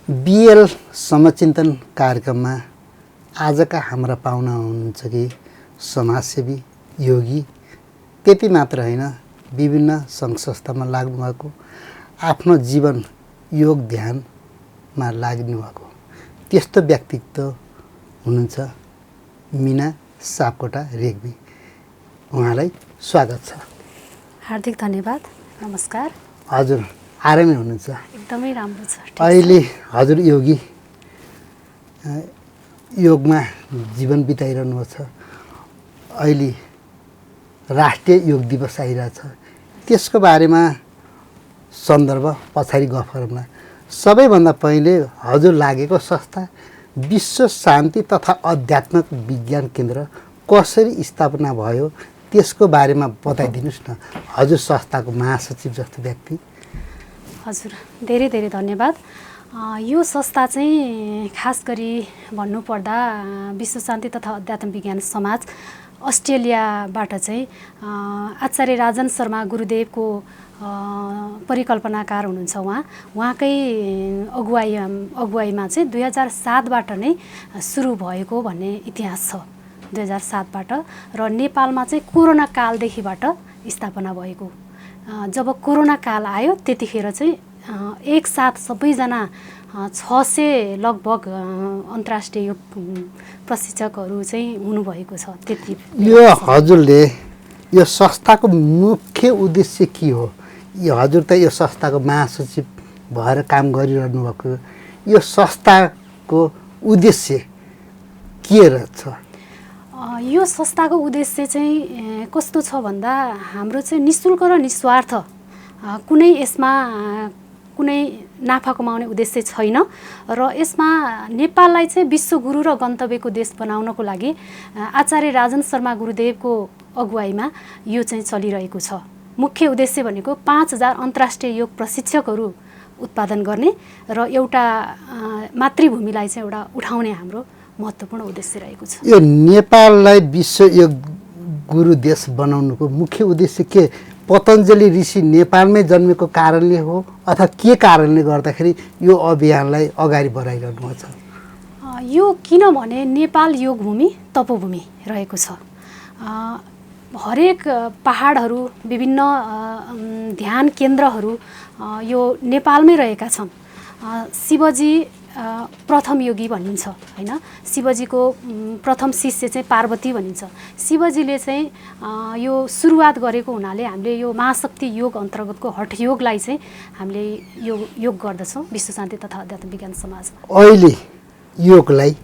बिएल समचिन्तन कार्यक्रममा आजका हाम्रा पाहुना हुनुहुन्छ कि समाजसेवी योगी, त्यति मात्र होइन विभिन्न सङ्घ संस्थामा लाग्नुभएको, आफ्नो जीवन योग ध्यानमा लाग्नुभएको त्यस्तो व्यक्तित्व हुनुहुन्छ मिना सापकोटा रेग्मी। उहाँलाई स्वागत छ। हार्दिक धन्यवाद। नमस्कार। हजुर आरामै हुनुहुन्छ? एकदमै राम्रो छ। अहिले हजुर योगी योगमा जीवन बिताइरहनु भएको छ। अहिले राष्ट्रिय योग दिवस आइरहेछ, त्यसको बारेमा सन्दर्भ पछाडि गफ गरौँला। सबैभन्दा पहिले हजुर लागेको संस्था विश्व शान्ति तथा आध्यात्मिक विज्ञान केन्द्र कसरी स्थापना भयो त्यसको बारेमा बताइदिनुहोस् न। हजुर संस्थाको महासचिव जस्तो व्यक्ति। हजुर धेरै धेरै धन्यवाद। यो संस्था चाहिँ खास गरी भन्नुपर्दा विश्व शान्ति तथा अध्यात्म विज्ञान समाज अस्ट्रेलियाबाट चाहिँ आचार्य राजन शर्मा गुरुदेवको परिकल्पनाकार हुनुहुन्छ। उहाँकै अगुवाईमा चाहिँ 2007बाट नै सुरु भएको भन्ने इतिहास छ। 2007बाट र नेपालमा चाहिँ कोरोना कालदेखिबाट स्थापना भएको। जब कोरोना काल आयो त्यतिखेर चाहिँ एकसाथ सबैजना 600 लगभग अन्तर्राष्ट्रिय योग प्रशिक्षकहरू चाहिँ हुनुभएको छ। त्यति यो हजुरले यो संस्थाको मुख्य उद्देश्य के हो? यो हजुर त यो संस्थाको महासचिव भएर काम गरिरहनु भएको, यो संस्थाको उद्देश्य के रहेछ? यो संस्थाको उद्देश्य चाहिँ कस्तो छ भन्दा हाम्रो चाहिँ निःशुल्क र निस्वार्थ कुनै यसमा कुनै नाफा कमाउने उद्देश्य छैन र यसमा नेपाललाई चाहिँ विश्वगुरु र गन्तव्यको देश बनाउनको लागि आचार्य राजन शर्मा गुरुदेवको अगुवाईमा यो चाहिँ चलिरहेको छ। मुख्य उद्देश्य भनेको 5000 अन्तर्राष्ट्रिय योग प्रशिक्षकहरू उत्पादन गर्ने र एउटा मातृभूमिलाई चाहिँ एउटा उठाउने हाम्रो महत्त्वपूर्ण उद्देश्य रहेको छ। यो नेपाललाई विश्व योग गुरु देश बनाउनुको मुख्य उद्देश्य के? पतञ्जलि ऋषि नेपालमै जन्मेको कारणले हो अथवा के कारणले गर्दाखेरि यो अभियानलाई अगाडि बढाइरहनु भएको छ? यो किनभने नेपाल योग भूमि तपोभूमि रहेको छ। हरेक पहाडहरू विभिन्न ध्यान केन्द्रहरू यो नेपालमै रहेका छन्। शिवजी प्रथम योगी भनिन्छ हैन। शिवजीको प्रथम शिष्य चाहिँ पार्वती भनिन्छ। शिवजीले चाहिँ यो सुरुवात गरेको हुनाले हामीले यो महाशक्ति योग अन्तर्गतको हठ योगलाई चाहिँ हामीले योग गर्दछौँ विश्व शान्ति तथा अध्यात्म विज्ञान समाज। अहिले योगलाई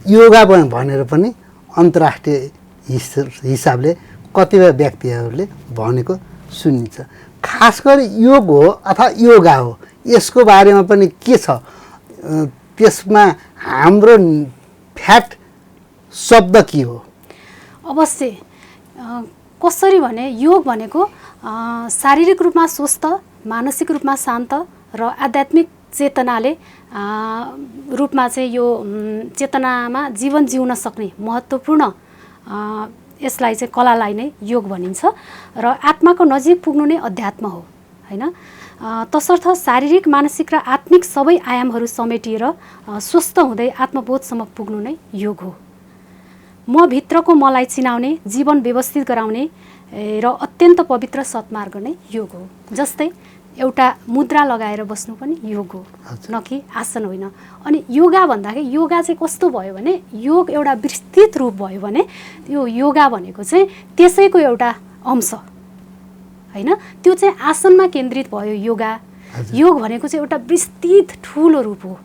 योगा भनेर पनि अन्तर्राष्ट्रिय हिसाबले कतिपय व्यक्तिहरूले भनेको सुनिन्छ। खास गरी योग हो अथवा योगा हो, यसको बारेमा पनि के छ? त्यसमा हाम्रो फ्याट शब्द के हो? अवश्य कसरी भने योग भनेको शारीरिक रूपमा स्वस्थ, मानसिक रूपमा शान्त र आध्यात्मिक चेतनाले रूपमा चाहिँ यो चेतनामा जीवन जिउन सक्ने महत्त्वपूर्ण यसलाई चाहिँ कलालाई नै योग भनिन्छ र आत्माको नजिक पुग्नु नै अध्यात्म हो हैन। तसर्थ शारीरिक, मानसिक र आत्मिक सबै आयामहरू समेटिएर स्वस्थ हुँदै आत्मबोधसम्म पुग्नु नै योग हो। म भित्रको मलाई चिनाउने, जीवन व्यवस्थित गराउने र अत्यन्त पवित्र सत्मार्ग नै योग हो। जस्तै एउटा मुद्रा लगाएर बस्नु पनि योग हो, न कि आसन होइन। अनि योगा भन्दाखेरि योगा चाहिँ कस्तो भयो भने योग एउटा विस्तृत रूप भयो भने यो योगा भनेको चाहिँ त्यसैको एउटा अंश हैन। त्यो चाहिँ आसनमा केन्द्रित भयो योगा। योग भनेको चाहिँ एउटा विस्तृत ठुलो रूप हो,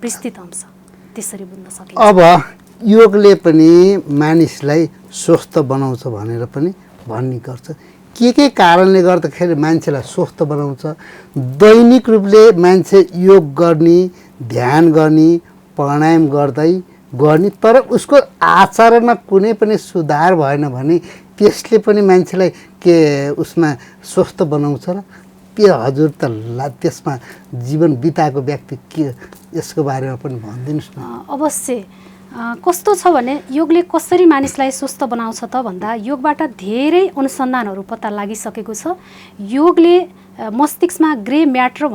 विस्तृत अंश, त्यसरी बुझ्न सकिन्छ। अब योगले पनि मानिसलाई स्वस्थ बनाउँछ भनेर पनि भन्ने गर्छ। के कारणले गर्दाखेरि मान्छेलाई स्वस्थ बनाउँछ? दैनिक रूपले मान्छे योग गर्ने, ध्यान गर्ने, प्राणायाम गर्ने तर उसको आचरणमा कुनै पनि सुधार भएन भने त्यसले पनि मान्छेलाई के उसमा स्वस्थ बनाउँछ र? त्यो हजुर त त्यसमा जीवन बिताएको व्यक्ति के यसको बारेमा पनि भनिदिनुहोस् न। अवश्य कस्तो छ भने योगले कसरी मानिसलाई स्वस्थ बनाउँछ त भन्दा योगबाट धेरै अनुसन्धानहरू पत्ता लागिसकेको छ। योगले मस्तिष्कमा ग्रे म्याटर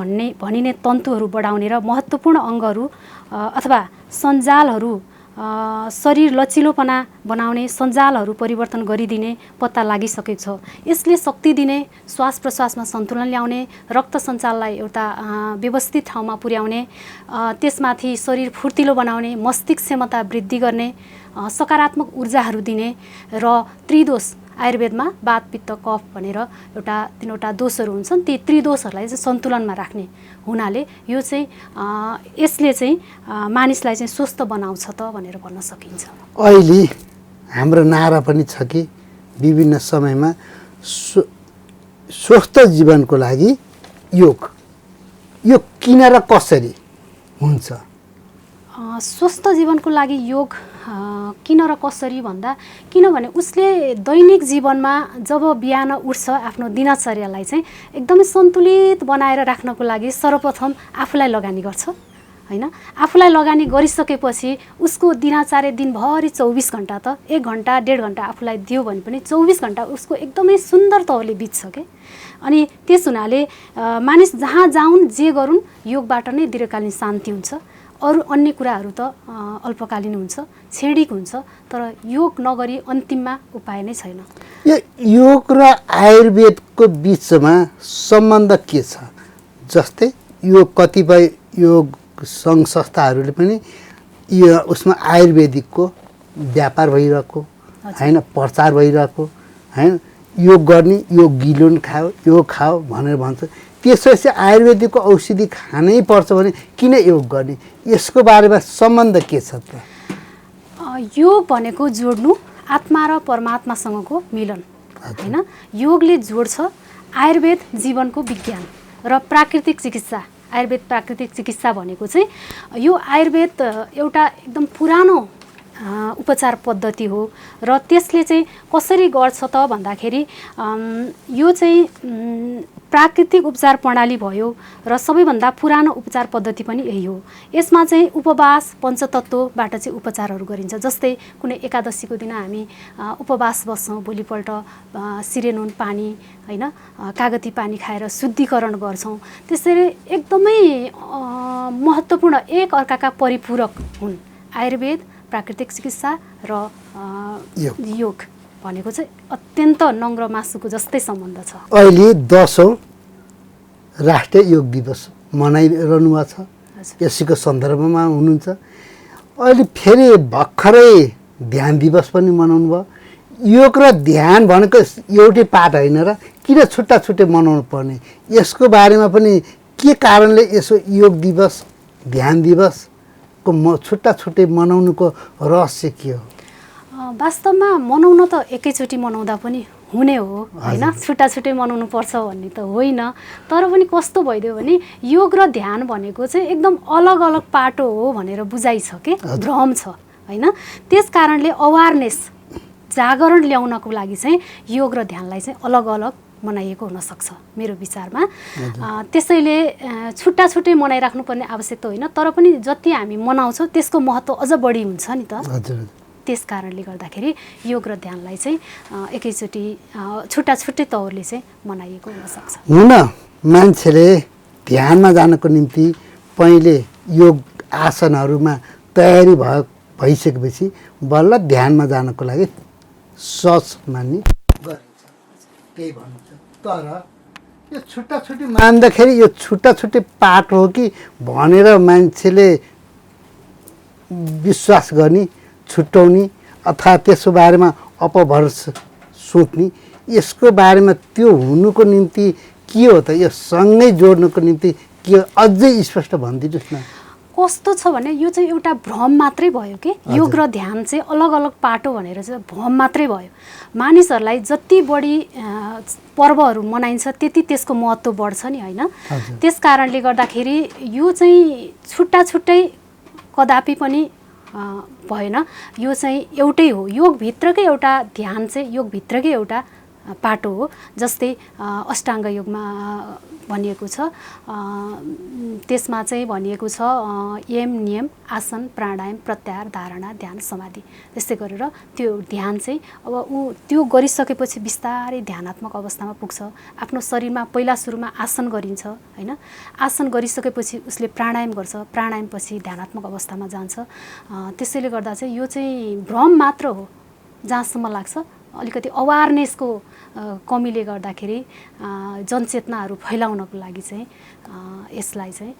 भनिने तन्तुहरू बढाउने र महत्त्वपूर्ण अङ्गहरू अथवा सञ्जालहरू शरीर लचिलोपना बनाउने सञ्जालहरू परिवर्तन गरिदिने पत्ता लागिसकेको छ। यसले शक्ति दिने, श्वास प्रश्वासमा सन्तुलन ल्याउने, रक्त सञ्चालनलाई एउटा व्यवस्थित ठाउँमा पुर्याउने, त्यसमाथि शरीर फुर्तिलो बनाउने, मस्तिष्क क्षमता वृद्धि गर्ने, सकारात्मक ऊर्जाहरू दिने र त्रिदोष आयुर्वेदमा वात पित्त कफ भनेर एउटा तीनवटा दोषहरू हुन्छन्, ती त्रिदोषहरूलाई चाहिँ सन्तुलनमा राख्ने हुनाले यो चाहिँ यसले चाहिँ मानिसलाई चाहिँ स्वस्थ बनाउँछ त भनेर भन्न सकिन्छ। अहिले हाम्रो नारा पनि छ कि विभिन्न समयमा स्वस्थ जीवनको लागि योग किन र कसरी हुन्छ? स्वस्थ जीवनको लागि योग किन र कसरी भन्दा किनभने उसले दैनिक जीवनमा जब बिहान उठ्छ आफ्नो दिनचर्यालाई चाहिँ एकदमै सन्तुलित बनाएर राख्नको लागि सर्वप्रथम आफूलाई लगानी गर्छ हैन। आफूलाई लगानी गरिसकेपछि उसको दिनचर्या दिनभरि 24 घण्टा त 1 घण्टा 1.5 घण्टा आफूलाई दियो भने पनि 24 घण्टा उसको एकदमै सुन्दर तवरले बित्छ के। अनि त्यस हुनाले मानिस जहाँ जाउन् जे गरून् योगबाट नै दीर्घकालीन शान्ति हुन्छ। अरू अन्य कुराहरू त अल्पकालीन हुन्छ, क्षणिक हुन्छ, तर योग नगरी अन्तिममा उपाय नै छैन। यो योग र आयुर्वेदको बिचमा सम्बन्ध के छ? जस्तै यो कतिपय योग सङ्घ संस्थाहरूले पनि यो उसमा आयुर्वेदिकको व्यापार भइरहेको हैन, प्रचार भइरहेको हैन, योग गर्ने, यो गिलो खाओ, यो खाओ भनेर भन्छ। त्यसपछि आयुर्वेदिकको औषधि खानै पर्छ भने किन योग गर्ने? यसको बारेमा सम्बन्ध के छ त? योग भनेको जोड्नु आत्मा र परमात्मासँगको मिलन हैन। योगले जोड्छ आयुर्वेद जीवनको विज्ञान र प्राकृतिक चिकित्सा। आयुर्वेद प्राकृतिक चिकित्सा भनेको चाहिँ यो आयुर्वेद एउटा एकदम पुरानो उपचार पद्धति हो र त्यसले चाहिँ कसरी गर्छ त भन्दाखेरि यो चाहिँ प्राकृतिक उपचार प्रणाली भयो र सबैभन्दा पुरानो उपचार पद्धति पनि यही हो। यसमा चाहिँ उपवास पञ्चतत्त्वबाट चाहिँ उपचारहरू गरिन्छ। जस्तै कुनै एकादशीको दिन हामी उपवास बस्छौँ, भोलिपल्ट सिरेनुन पानी हैन कागती पानी खाएर शुद्धिकरण गर्छौँ। त्यसरी एकदमै महत्त्वपूर्ण एक अर्काका परिपूरक हुन् आयुर्वेद, प्राकृतिक चिकित्सा र योग भनेको चाहिँ अत्यन्त नङ्ग्र मासुको जस्तै सम्बन्ध छ। अहिले 10औं राष्ट्रिय योग दिवस मनाइरहनु भएको छ, यसैको सन्दर्भमा हुनुहुन्छ। अहिले फेरि भर्खरै ध्यान दिवस पनि मनाउनु भयो। योग र ध्यान भनेको एउटै पाठ होइन र किन छुट्टा छुट्टै मनाउनु पर्ने? यसको बारेमा पनि के कारणले यसो योग दिवस ध्यान दिवसको छुट्टा छुट्टै मनाउनुको रहस्य के हो? वास्तवमा मनाउन त एकैचोटि मनाउँदा पनि हुने हो हैन, छुट्टा छुट्टै मनाउनु पर्छ भन्ने त होइन। तर पनि कस्तो भइदियो भने योग र ध्यान भनेको चाहिँ एकदम अलग अलग पाटो हो भनेर बुझाइ छ के, भ्रम छ हैन। त्यस कारणले अवेरनेस जागरण ल्याउनको लागि चाहिँ योग र ध्यानलाई चाहिँ अलग अलग मनाइएको हुनसक्छ मेरो विचारमा। त्यसैले छुट्टा छुट्टै मनाइराख्नु पर्ने आवश्यकता होइन, तर पनि जति हामी मनाउँछौँ त्यसको महत्त्व अझ बढी हुन्छ नि त। त्यस कारणले गर्दाखेरि योग र ध्यानलाई चाहिँ एकैचोटि छुट्टा छुट्टै तौरले चाहिँ मनाइएको हुनसक्छ। हुन मान्छेले ध्यानमा जानको निम्ति पहिले योग आसनहरूमा तयारी भइसकेपछि बल्ल ध्यानमा जानको लागि सहज मान्ने गरिन्छ, त्यही भन्छ। तर यो छुट्टा छुट्टी मान्दाखेरि यो छुट्टा छुट्टै पाठ हो कि भनेर मान्छेले विश्वास गर्ने, छुट्याउने अथवा त्यसको बारेमा अपभ्रंश सोच्ने, यसको बारेमा त्यो हुनुको निम्ति के हो त? यो सँगै जोड्नुको निम्ति के अझै स्पष्ट भनिदिनुहोस् न। कस्तो छ भने यो चाहिँ एउटा भ्रम मात्रै भयो कि योग र ध्यान चाहिँ अलग अलग पाटो भनेर चाहिँ भ्रम मात्रै भयो। मानिसहरूलाई जति बढी पर्वहरू मनाइन्छ त्यति त्यसको महत्त्व बढ्छ नि होइन। त्यस कारणले गर्दाखेरि यो चाहिँ छुट्टा छुट्टै कदापि पनि भएन, यो चाहिँ एउटै हो। योगभित्रकै एउटा ध्यान चाहिँ योगभित्रकै एउटा पाटो हो। जस्तै अष्टाङ्ग योगमा भनिएको छ, त्यसमा चाहिँ भनिएको छ यम नियम आसन प्राणायाम प्रत्याहार धारणा ध्यान समाधि। त्यस्तै गरेर त्यो ध्यान चाहिँ अब त्यो गरिसकेपछि बिस्तारै ध्यानात्मक अवस्थामा पुग्छ। आफ्नो शरीरमा पहिला सुरुमा आसन गरिन्छ होइन, आसन गरिसकेपछि उसले प्राणायाम गर्छ, प्राणायामपछि ध्यानात्मक अवस्थामा जान्छ। त्यसैले गर्दा चाहिँ यो चाहिँ भ्रम मात्र हो जहाँसम्म लाग्छ। अलिकति अवेरनेसको कमीले गर्दाखेरि जनचेतनाहरू फैलाउनको लागि चाहिँ यसलाई चाहिँ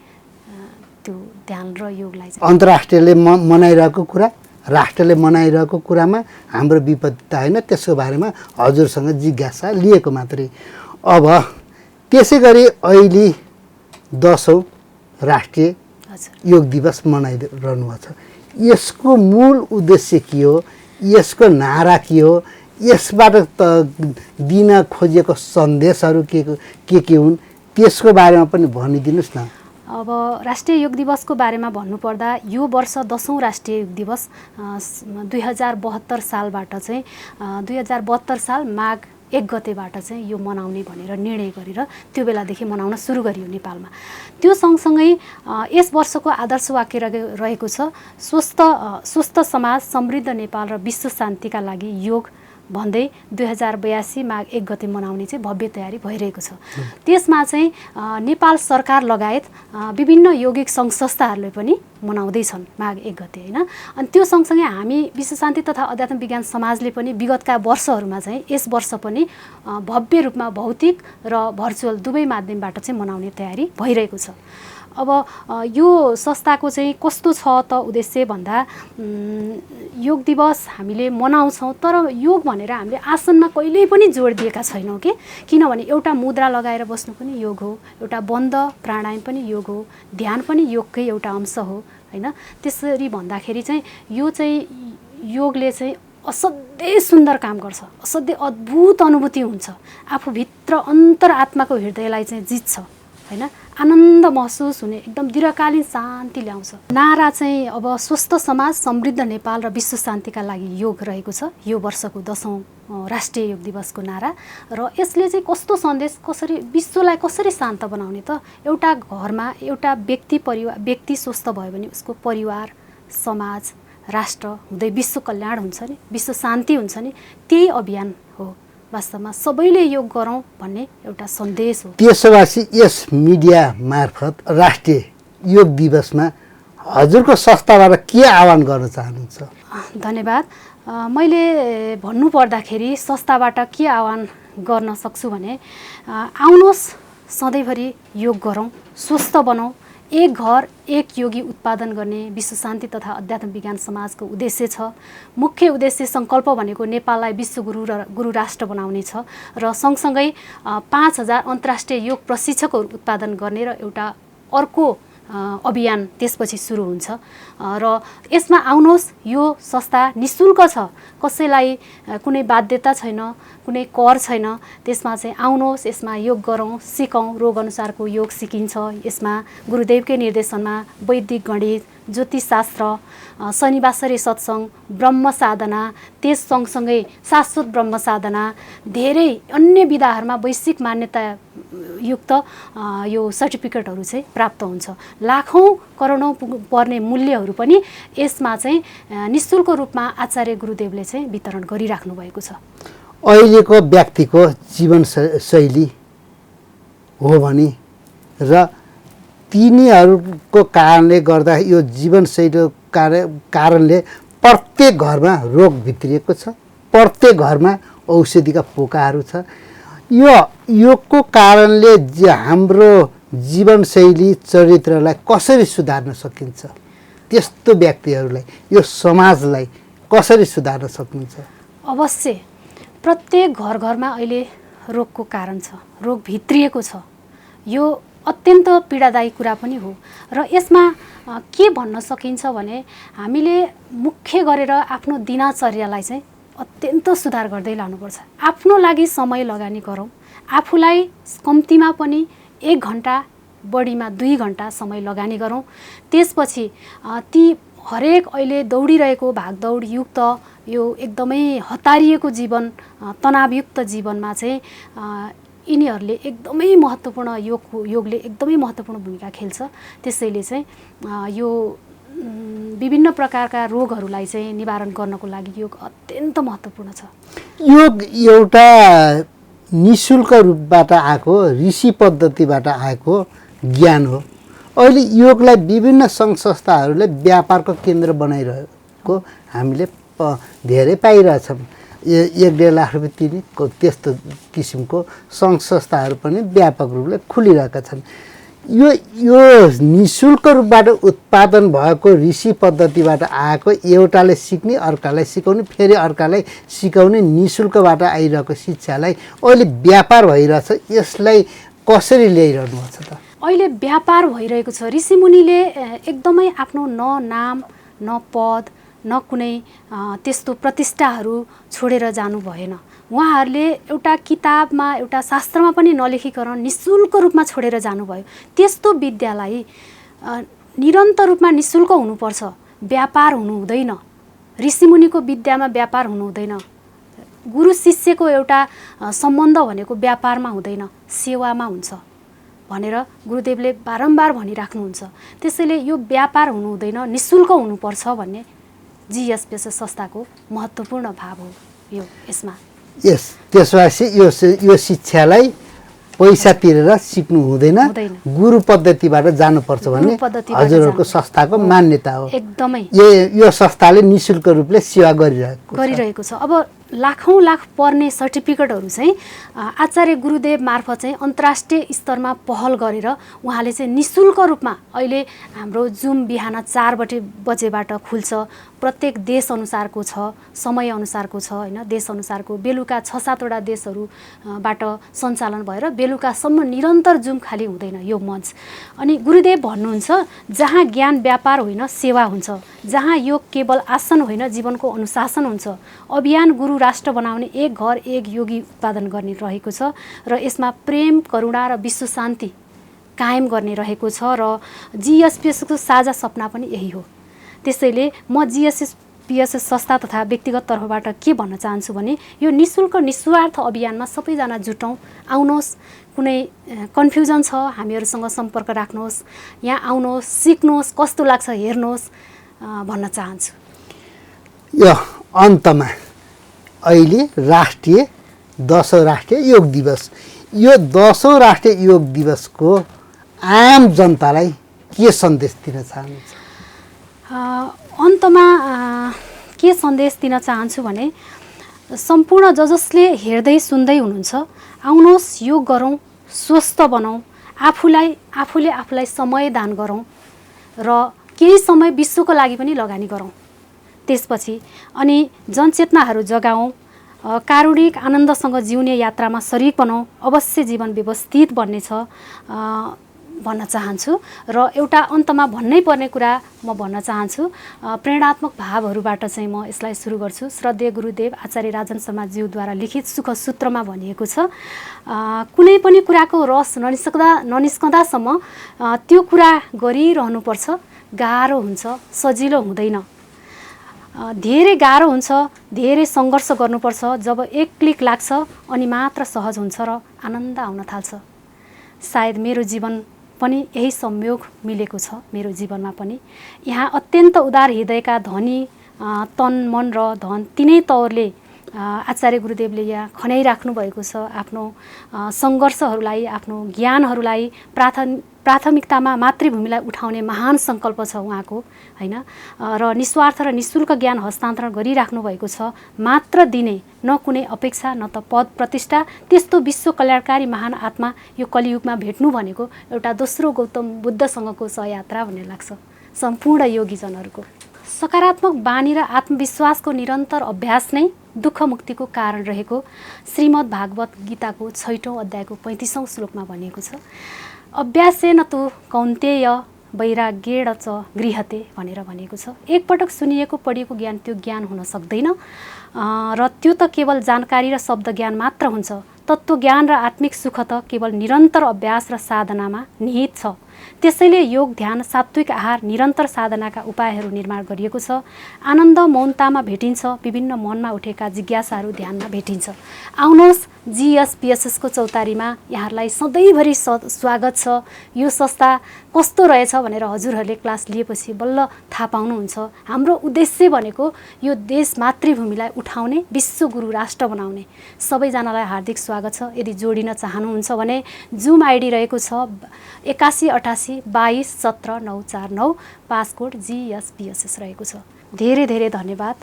त्यो ध्यान र योगलाई चाहिँ अन्तर्राष्ट्रियले मनाइरहेको कुरा, राष्ट्रले मनाइरहेको कुरामा हाम्रो विपत्ता होइन, त्यसको बारेमा हजुरसँग जिज्ञासा लिएको मात्रै। अब त्यसै गरी अहिले 10औं राष्ट्रिय योग दिवस मनाइरहनु भएको छ। यसको मूल उद्देश्य के हो, यसको नारा के हो, यसबाट दिन खोजिएको सन्देशहरू के हुन्, त्यसको बारेमा पनि भनिदिनुहोस् न। अब राष्ट्रिय योग दिवसको बारेमा भन्नुपर्दा यो वर्ष 10औं राष्ट्रिय योग दिवस 2072 सालबाट चाहिँ 2072 साल माघ 1 गतेबाट चाहिँ यो मनाउने भनेर निर्णय गरेर त्यो बेलादेखि मनाउन सुरु गरियो नेपालमा। त्यो सँगसँगै यस वर्षको आदर्श वाक्य रहेको छ, स्वस्थ समाज समृद्ध नेपाल र विश्व शान्तिका लागि योग भन्दै 2082 माघ 1 गते मनाउने चाहिँ भव्य तयारी भइरहेको छ। त्यसमा चाहिँ नेपाल सरकार लगायत विभिन्न यौगिक सङ्घ संस्थाहरूले पनि मनाउँदैछन् माघ 1 गते होइन। अनि त्यो सँगसँगै हामी विश्व शान्ति तथा अध्यात्म विज्ञान समाजले पनि विगतका वर्षहरूमा चाहिँ यस वर्ष पनि भव्य रूपमा भौतिक र भर्चुअल दुवै माध्यमबाट चाहिँ मनाउने तयारी भइरहेको छ। अब यो संस्थाको चाहिँ कस्तो छ त उद्देश्य भन्दा योग दिवस हामीले मनाउँछौँ, तर योग भनेर हामीले आसनमा कहिल्यै पनि जोड दिएका छैनौँ कि, किनभने एउटा मुद्रा लगाएर बस्नु पनि योग हो, एउटा बन्द प्राणायाम पनि योग हो, ध्यान पनि योगकै एउटा अंश हो होइन। त्यसरी भन्दाखेरि चाहिँ यो चाहिँ योगले चाहिँ असाध्यै सुन्दर काम गर्छ, असाध्यै अद्भुत अनुभूति हुन्छ, आफूभित्र अन्तरात्माको हृदयलाई चाहिँ जित्छ होइन, आनन्द महसुस हुने एकदम दीर्घकालीन शान्ति ल्याउँछ। नारा चाहिँ अब स्वस्थ समाज समृद्ध नेपाल र विश्व शान्तिका लागि योग रहेको छ यो वर्षको 10औं राष्ट्रिय योग दिवसको नारा। र यसले चाहिँ कस्तो सन्देश, कसरी विश्वलाई कसरी शान्त बनाउने त, एउटा घरमा एउटा व्यक्ति स्वस्थ भयो भने उसको परिवार समाज राष्ट्र हुँदै विश्व कल्याण हुन्छ नि, विश्व शान्ति हुन्छ नि, त्यही अभियान हो वास्तवमा। सबैले योग गरौँ भन्ने एउटा सन्देश हो। त्यसोपछि यस मिडिया मार्फत राष्ट्रिय योग दिवसमा हजुरको संस्थाबाट के आह्वान गर्न चाहनुहुन्छ? धन्यवाद। मैले भन्नुपर्दाखेरि संस्थाबाट के आह्वान गर्न सक्छु भने आउनुहोस् सधैँभरि योग गरौँ, स्वस्थ बनौँ। एक घर एक योगी उत्पादन गर्ने विश्व शान्ति तथा अध्यात्म विज्ञान समाजको उद्देश्य छ। मुख्य उद्देश्य सङ्कल्प भनेको नेपाललाई विश्वगुरु र गुरु राष्ट्र बनाउने छ र सँगसँगै 5000 अन्तर्राष्ट्रिय योग प्रशिक्षकहरू उत्पादन गर्ने र एउटा अर्को अभियान त्यसपछि सुरु हुन्छ। र यसमा आउनुहोस्, यो संस्था निःशुल्क छ, कसैलाई कुनै बाध्यता छैन, कुनै कर छैन। त्यसमा चाहिँ आउनुहोस्, यसमा योग गरौँ, सिकौँ, रोग अनुसारको योग सिकिन्छ। यसमा गुरुदेवकै निर्देशनमा वैदिक गणित, ज्योतिषशास्त्र, शनिवासरी सत्सङ्ग, ब्रह्म साधना, त्यस सँगसँगै शाश्वत ब्रह्म साधना, धेरै अन्य विधाहरूमा वैश्विक मान्यता युक्त यो सर्टिफिकेटहरू चाहिँ प्राप्त हुन्छ। लाखौँ करोडौँ पर्ने मूल्यहरू पनि यसमा चाहिँ निःशुल्क रूपमा आचार्य गुरुदेवले चाहिँ वितरण गरिराख्नु भएको छ। अहिलेको व्यक्तिको जीवनशैली हो भने र तिनीहरूको कारणले गर्दा यो जीवनशैलीको कारणले प्रत्येक घरमा रोग भित्रिएको छ, प्रत्येक घरमा औषधिका पोकाहरू छ। यो योगको कारणले हाम्रो जीवनशैली चरित्रलाई कसरी सुधार्न सकिन्छ, त्यस्तो व्यक्तिहरूलाई, यो समाजलाई कसरी सुधार्न सकिन्छ? अवश्य प्रत्येक घर घरमा अहिले रोगको कारण छ, रोग भित्रिएको छ। यो अत्यन्त पीडादायी कुरा पनि हो र यसमा के भन्न सकिन्छ भने हामीले मुख्य गरेर आफ्नो दिनचर्यालाई चाहिँ अत्यन्त सुधार गर्दै लानुपर्छ। आफ्नो लागि समय लगानी गरौँ, आफूलाई कम्तीमा पनि 1 घन्टा बढीमा 2 घन्टा समय लगानी गरौँ। त्यसपछि ती हरेक अहिले दौडिरहेको भागदौड युक्त यो एकदमै हतारिएको जीवन, तनावयुक्त जीवनमा चाहिँ यिनीहरूले एकदमै महत्त्वपूर्ण योगले एकदमै महत्त्वपूर्ण भूमिका खेल्छ। त्यसैले चाहिँ यो विभिन्न प्रकारका रोगहरूलाई चाहिँ निवारण गर्नको लागि योग अत्यन्त महत्त्वपूर्ण छ। योग एउटा निःशुल्क रूपबाट आएको, ऋषि पद्धतिबाट आएको ज्ञान हो। अहिले योगलाई विभिन्न सङ्घ संस्थाहरूले व्यापारको केन्द्र बनाइरहेको हामीले धेरै पाइरहेछौँ। 1-1.5 लाख रुपियाँ तिर्ने त्यस्तो किसिमको सङ्घ संस्थाहरू पनि व्यापक रूपले खुलिरहेका छन्। यो निःशुल्क रूपबाट उत्पादन भएको ऋषि पद्धतिबाट आएको, एउटाले सिक्ने अर्कालाई सिकाउने, फेरि अर्कालाई सिकाउने निःशुल्कबाट आइरहेको शिक्षालाई अहिले व्यापार भइरहेछ। यसलाई कसरी ल्याइरहनु भएको छ त? अहिले व्यापार भइरहेको छ। ऋषिमुनिले एकदमै आफ्नो न नाम, न पद, न कुनै त्यस्तो प्रतिष्ठाहरू छोडेर जानु भएन। उहाँहरूले एउटा किताबमा, एउटा शास्त्रमा पनि नलेखिकन निःशुल्क रूपमा छोडेर जानुभयो। त्यस्तो विद्यालाई निरन्तर रूपमा निःशुल्क हुनुपर्छ, व्यापार हुनु हुँदैन। ऋषिमुनिको विद्यामा व्यापार हुनु हुँदैन। गुरु शिष्यको एउटा सम्बन्ध भनेको व्यापारमा हुँदैन, सेवामा हुन्छ भनेर गुरुदेवले बारम्बार भनिराख्नुहुन्छ। त्यसैले यो व्यापार हुनु हुँदैन, निःशुल्क हुनुपर्छ भन्ने जीएसपीएस संस्थाको महत्त्वपूर्ण भाव हो यो यसमा। त्यसपछि यो शिक्षालाई पैसा तिरेर सिक्नु हुँदैन, गुरु पद्धतिबाट जानुपर्छ भन्ने हजुरहरूको संस्थाको मान्यता हो। एकदमै यो संस्थाले निःशुल्क रूपले सेवा गरिरहेको छ। अब लाखौँ लाख पर्ने सर्टिफिकेटहरू चाहिँ आचार्य गुरुदेव मार्फत चाहिँ अन्तर्राष्ट्रिय स्तरमा पहल गरेर उहाँले चाहिँ निःशुल्क रूपमा अहिले हाम्रो जुम बिहान 4 बजेबाट खुल्छ। प्रत्येक देश अनुसारको छ, समय अनुसारको छ होइन, देश अनुसारको। बेलुका 6-7वटा देशहरूबाट सञ्चालन भएर बेलुकासम्म निरन्तर जुम खाली हुँदैन यो मञ्च। अनि गुरुदेव भन्नुहुन्छ, जहाँ ज्ञान व्यापार होइन सेवा हुन्छ, जहाँ योग केवल आसन होइन जीवनको अनुशासन हुन्छ। अभियान गुरु राष्ट्र बनाउने एक घर एक योगी उत्पादन गर्ने रहेको छ र यसमा प्रेम, करुणा र विश्व शान्ति कायम गर्ने रहेको छ र जीएसपीएसको साझा सपना पनि यही हो। त्यसैले म जीएसपीएस संस्था तथा व्यक्तिगत तर्फबाट के भन्न चाहन्छु भने यो निःशुल्क निस्वार्थ अभियानमा सबैजना जुटौँ, आउनुहोस्। कुनै कन्फ्युजन छ हामीहरूसँग सम्पर्क राख्नुहोस्, यहाँ आउनुहोस्, सिक्नुहोस्, कस्तो लाग्छ हेर्नुहोस् भन्न चाहन्छु। यो अन्तमा अहिले 10औं राष्ट्रिय योग दिवस, यो 10औं राष्ट्रिय योग दिवसको आम जनतालाई के सन्देश दिन चाहनुहुन्छ? अन्तमा के सन्देश दिन चाहन्छु भने सम्पूर्ण जसले हेर्दै सुन्दै हुनुहुन्छ, आउनुहोस् योग गरौँ, स्वस्थ बनाऊँ, आफूले आफूलाई समय दान गरौँ र केही समय विश्वको लागि पनि लगानी गरौँ। त्यसपछि अनि जनचेतनाहरू जगाऊँ, कारुणिक आनन्दसँग जिउने यात्रामा शरीक बनाऊँ। अवश्य जीवन व्यवस्थित बन्नेछ भन्न चाहन्छु। र एउटा अन्तमा भन्नै पर्ने कुरा म भन्न चाहन्छु, प्रेरणात्मक भावहरूबाट चाहिँ म यसलाई सुरु गर्छु। श्रद्धेय गुरुदेव आचार्य राजन शर्माज्यूद्वारा लिखित सुखसूत्रमा भनिएको छ, कुनै पनि कुराको रस ननिस्कँदासम्म त्यो कुरा गरिरहनुपर्छ। गाह्रो हुन्छ, सजिलो हुँदैन। धेरै गाह्रो हुन्छ, धेरै सङ्घर्ष गर्नुपर्छ। जब एक क्लिक लाग्छ अनि मात्र सहज हुन्छ र आनन्द आउन थाल्छ। सायद मेरो जीवन पनि यही संयोग मिलेको छ। मेरो जीवनमा पनि यहाँ अत्यन्त उदार हृदयका धनी, तन मन र धन तिनै तौरले आचार्य गुरुदेवले यहाँ खनाइराख्नु भएको छ। आफ्नो सङ्घर्षहरूलाई, आफ्नो ज्ञानहरूलाई प्राथमिकतामा मातृभूमिलाई उठाउने महान सङ्कल्प छ उहाँको होइन। र निस्वार्थ र निःशुल्क ज्ञान हस्तान्तरण गरिराख्नु भएको छ। मात्र दिने, न कुनै अपेक्षा, न त पद प्रतिष्ठा। त्यस्तो विश्व कल्याणकारी महान आत्मा यो कलियुगमा भेट्नु भनेको एउटा दोस्रो गौतम बुद्धसँगको सहयात्रा भन्ने लाग्छ सम्पूर्ण योगीजनहरूको। सकारात्मक बानी र आत्मविश्वासको निरन्तर अभ्यास नै दुःख मुक्तिको कारण रहेको श्रीमद् भागवत गीताको 6औं अध्यायको 35औं श्लोकमा भनिएको छ। अभ्यासेन तु कौन्तेय वैराग्येण च गृह्यते भनेर भनिएको छ। एकपटक सुनिएको पढिएको ज्ञान त्यो ज्ञान हुन सक्दैन र त्यो त केवल जानकारी र शब्द ज्ञान मात्र हुन्छ। तत्त्वज्ञान र आत्मिक सुख त केवल निरन्तर अभ्यास र साधनामा निहित छ। त्यसैले योग ध्यान सात्विक आहार निरन्तर साधनाका उपायहरू निर्माण गरिएको छ। आनन्द मौनतामा भेटिन्छ, विभिन्न मनमा उठेका जिज्ञासाहरू ध्यानमा भेटिन्छ। आउनुहोस् GSPSS को चौतारीमा यहाँहरूलाई सधैँभरि स्वागत छ। यो संस्था कस्तो रहेछ भनेर हजुरहरूले क्लास लिएपछि बल्ल थाहा पाउनुहुन्छ। हाम्रो उद्देश्य भनेको यो देश मातृभूमिलाई उठाउने, विश्व गुरु राष्ट्र बनाउने। सबैजनालाई हार्दिक स्वागत छ। यदि जोडिन चाहनुहुन्छ भने जुम आइडी रहेको छ 8188 22 17 949, पासकोड GSPSS रहेको छ। धेरै धेरै धन्यवाद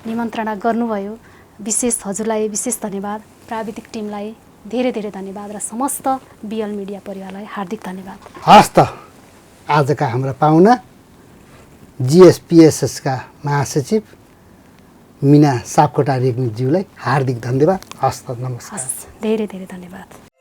निमन्त्रणा गर्नुभयो। विशेष हजुरलाई विशेष धन्यवाद, प्राविधिक टिमलाई धेरै धेरै धन्यवाद र समस्त BL मिडिया परिवारलाई हार्दिक धन्यवाद। हस् त, आजका हाम्रा पाहुना GSPSS का महासचिव मिना सापकोटा रेग्मीज्यूलाई हार्दिक धन्यवाद। हस् त, नमस्कार। हस्, धेरै धेरै धन्यवाद।